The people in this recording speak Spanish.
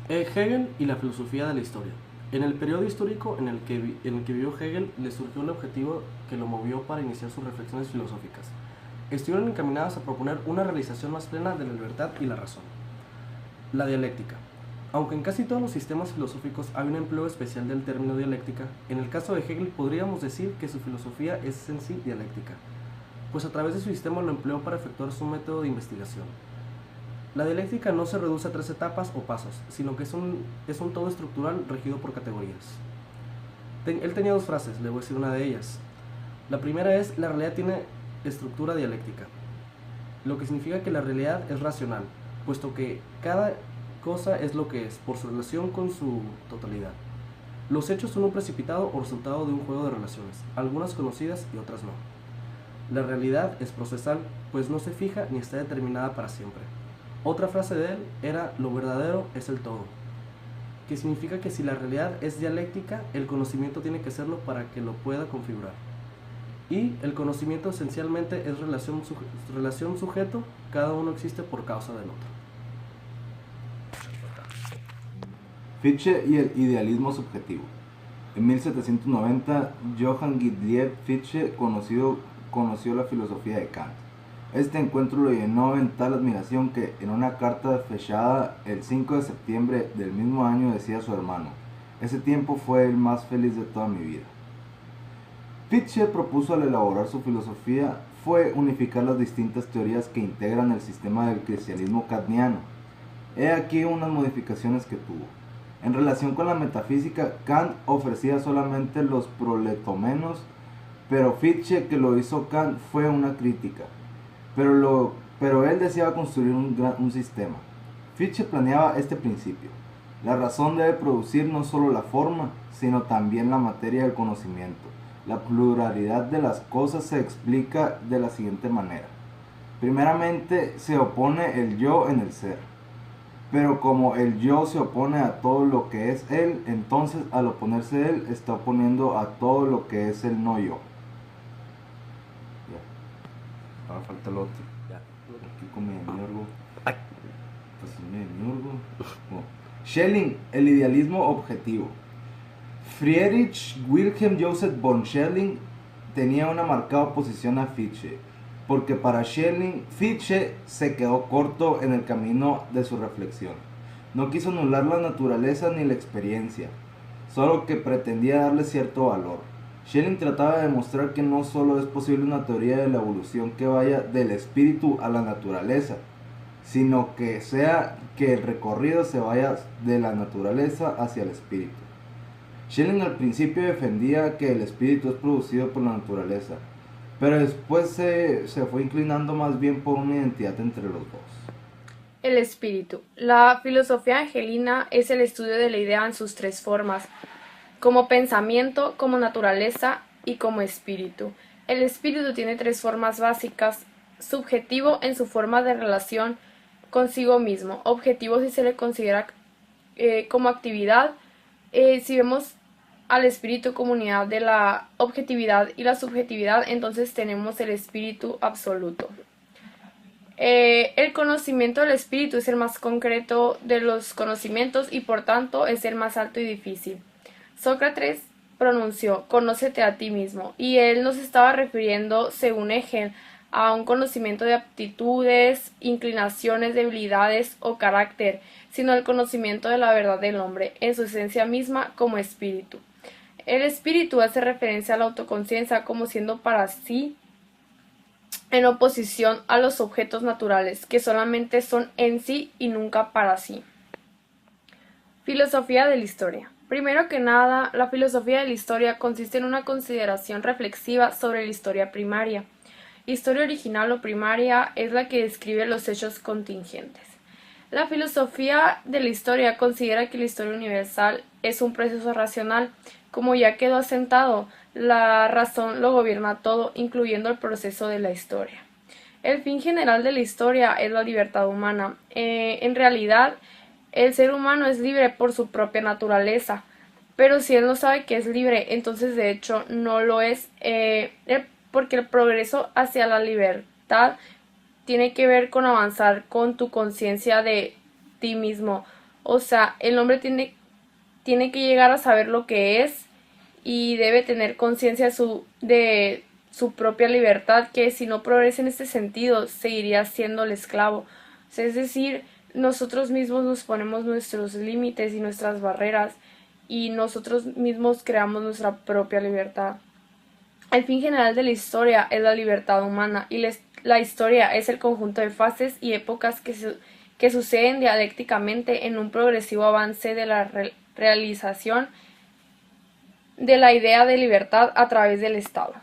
Hegel y la filosofía de la historia. En el periodo histórico en el que vivió Hegel, le surgió el objetivo que lo movió para iniciar sus reflexiones filosóficas. Estuvieron encaminadas a proponer una realización más plena de la libertad y la razón. La dialéctica. Aunque en casi todos los sistemas filosóficos hay un empleo especial del término dialéctica, en el caso de Hegel podríamos decir que su filosofía es en sí dialéctica, pues a través de su sistema lo empleó para efectuar su método de investigación. La dialéctica no se reduce a tres etapas o pasos, sino que es un todo estructural regido por categorías. Él tenía dos frases, le voy a decir una de ellas. La primera es: la realidad tiene estructura dialéctica, lo que significa que la realidad es racional, puesto que cada cosa es lo que es, por su relación con su totalidad. Los hechos son un precipitado o resultado de un juego de relaciones, algunas conocidas y otras no. La realidad es procesal, pues no se fija ni está determinada para siempre. Otra frase de él era: lo verdadero es el todo, que significa que si la realidad es dialéctica, el conocimiento tiene que serlo para que lo pueda configurar. Y el conocimiento esencialmente es relación sujeto, cada uno existe por causa del otro. Fichte y el idealismo subjetivo. En 1790, Johann Gottlieb Fichte conoció la filosofía de Kant. Este encuentro lo llenó en tal admiración que en una carta fechada el 5 de septiembre del mismo año decía a su hermano: ese tiempo fue el más feliz de toda mi vida. Fichte propuso al elaborar su filosofía fue unificar las distintas teorías que integran el sistema del cristianismo kantiano. He aquí unas modificaciones que tuvo. En relación con la metafísica, Kant ofrecía solamente los proletómenos, pero Fichte, que lo hizo Kant, fue una crítica. Pero él deseaba construir un sistema. Fichte planeaba este principio: la razón debe producir no solo la forma, sino también la materia del conocimiento. La pluralidad de las cosas se explica de la siguiente manera. Primeramente, se opone el yo en el ser. Pero como el yo se opone a todo lo que es él, entonces al oponerse él, está oponiendo a todo lo que es el no yo. Ya. Ahora falta el otro. Ya. Aquí con mi demiurgo. Ay. Pues es mi demiurgo. Oh. Schelling, el idealismo objetivo. Friedrich Wilhelm Joseph von Schelling tenía una marcada oposición a Fichte, porque para Schelling, Fichte se quedó corto en el camino de su reflexión. No quiso anular la naturaleza ni la experiencia, solo que pretendía darle cierto valor. Schelling trataba de demostrar que no solo es posible una teoría de la evolución que vaya del espíritu a la naturaleza, sino que sea que el recorrido se vaya de la naturaleza hacia el espíritu. Schelling al principio defendía que el espíritu es producido por la naturaleza, pero después se fue inclinando más bien por una identidad entre los dos. El espíritu. La filosofía angelina es el estudio de la idea en sus tres formas: como pensamiento, como naturaleza y como espíritu. El espíritu tiene tres formas básicas: subjetivo en su forma de relación consigo mismo, objetivo si se le considera como actividad. Si vemos al espíritu como unidad de la objetividad y la subjetividad, entonces tenemos el espíritu absoluto. El conocimiento del espíritu es el más concreto de los conocimientos y por tanto es el más alto y difícil. Sócrates pronunció: conócete a ti mismo, y él no se estaba refiriendo, según Hegel, a un conocimiento de aptitudes, inclinaciones, debilidades o carácter, sino al conocimiento de la verdad del hombre, en su esencia misma como espíritu. El espíritu hace referencia a la autoconciencia como siendo para sí en oposición a los objetos naturales, que solamente son en sí y nunca para sí. Filosofía de la historia. Primero que nada, la filosofía de la historia consiste en una consideración reflexiva sobre la historia primaria. Historia original o primaria es la que describe los hechos contingentes. La filosofía de la historia considera que la historia universal es un proceso racional. Como ya quedó asentado, la razón lo gobierna todo, incluyendo el proceso de la historia. El fin general de la historia es la libertad humana. En realidad, el ser humano es libre por su propia naturaleza, pero si él no sabe que es libre, entonces de hecho no lo es, porque el progreso hacia la libertad tiene que ver con avanzar con tu conciencia de ti mismo, O sea, el hombre tiene que llegar a saber lo que es y debe tener conciencia de su propia libertad, que si no progresa en este sentido, seguiría siendo el esclavo. O sea, es decir, nosotros mismos nos ponemos nuestros límites y nuestras barreras y nosotros mismos creamos nuestra propia libertad. El fin general de la historia es la libertad humana y la historia es el conjunto de fases y épocas que suceden dialécticamente en un progresivo avance de la realización de la idea de libertad a través del Estado.